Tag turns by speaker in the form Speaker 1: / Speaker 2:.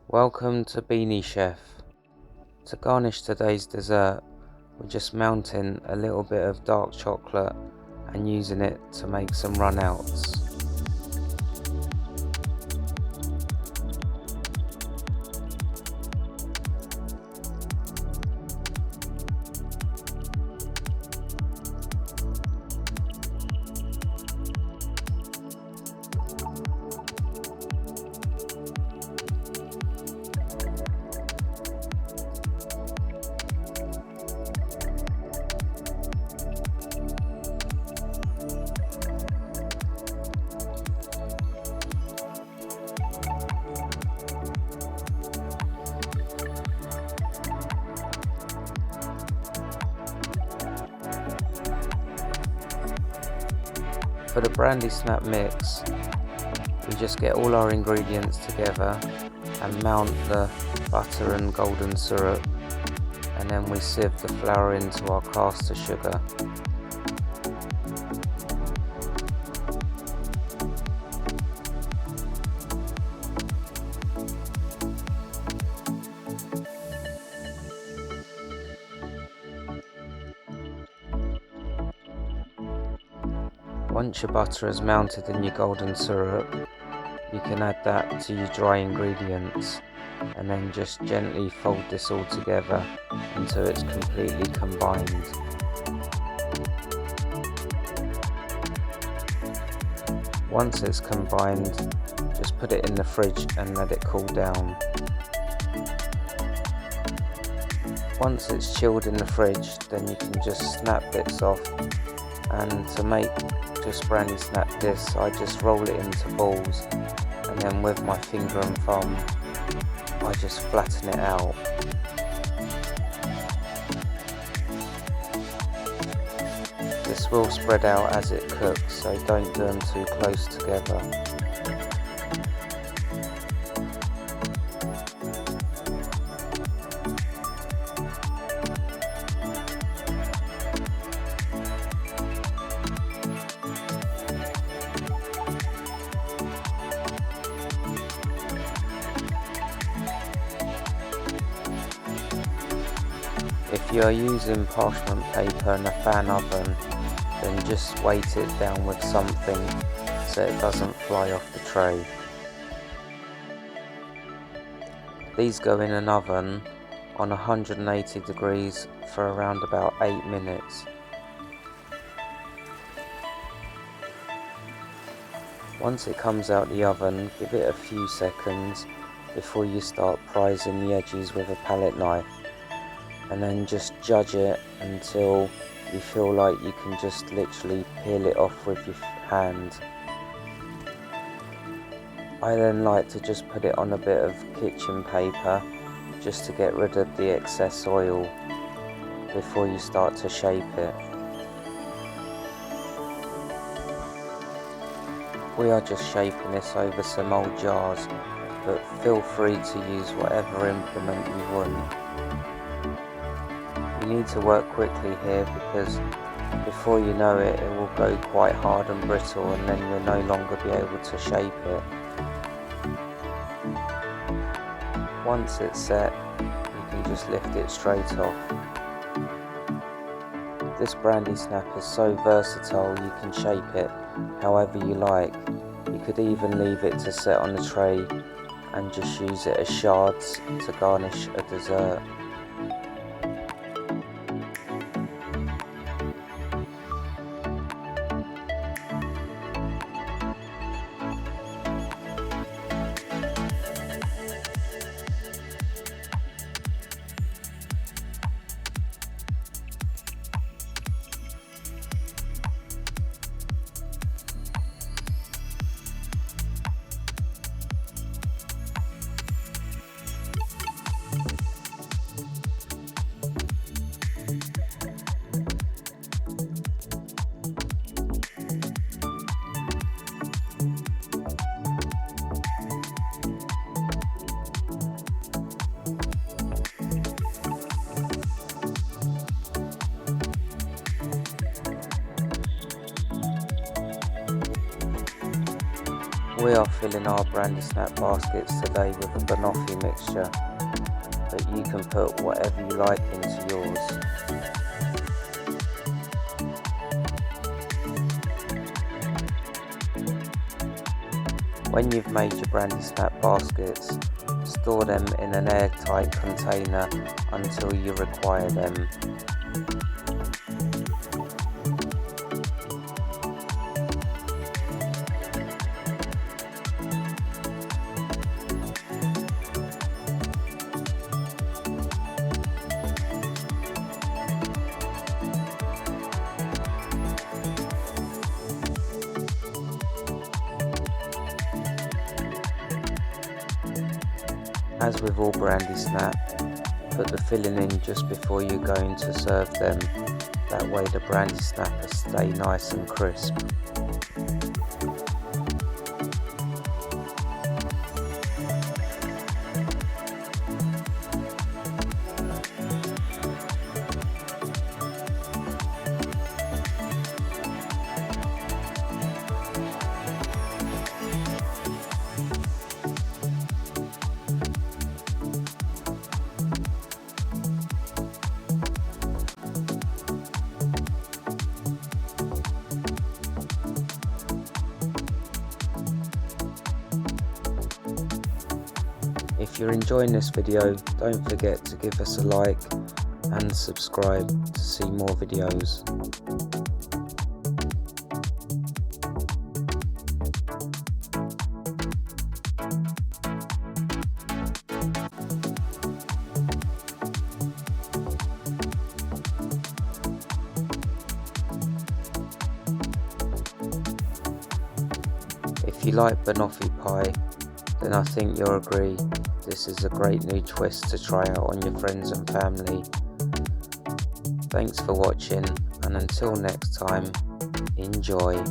Speaker 1: Welcome to Beanie Chef. To garnish today's dessert, we're just melting a little bit of dark chocolate and using it to make some runouts. For the Brandy Snap mix, we just get all our ingredients together and mount the butter and golden syrup, and then we sieve the flour into our caster sugar. Once your butter is melted in your golden syrup, you can add that to your dry ingredients and then just gently fold this all together until it's completely combined. Once it's combined, just put it in the fridge and let it cool down. Once it's chilled in the fridge, then you can just snap bits off, and to make just Brandy Snap this, I just roll it into balls, and then with my finger and thumb I just flatten it out. This will spread out as it cooks, so don't do them too close together. If you are using parchment paper in a fan oven, then just weight it down with something so it doesn't fly off the tray. These go in an oven on 180 degrees for around about 8 minutes. Once it comes out the oven, give it a few seconds before you start prising the edges with a palette knife, and then just judge it until you feel like you can just literally peel it off with your hand. I then like to just put it on a bit of kitchen paper just to get rid of the excess oil before you start to shape it. We are just shaping this over some old jars, but feel free to use whatever implement you want. You need to work quickly here because before you know it, it will go quite hard and brittle, and then you'll no longer be able to shape it. Once it's set, you can just lift it straight off. This Brandy Snap is so versatile, you can shape it however you like. You could even leave it to set on the tray and just use it as shards to garnish a dessert. We are filling our Brandy Snap baskets today with a banoffee mixture, but you can put whatever you like into yours. When you've made your Brandy Snap baskets, store them in an airtight container until you require them. As with all Brandy Snap, put the filling in just before you're going to serve them, that way the Brandy Snappers stay nice and crisp. If you're enjoying this video, don't forget to give us a like and subscribe to see more videos. If you like banoffee pie, then I think you'll agree this is a great new twist to try out on your friends and family. Thanks for watching, and until next time, enjoy.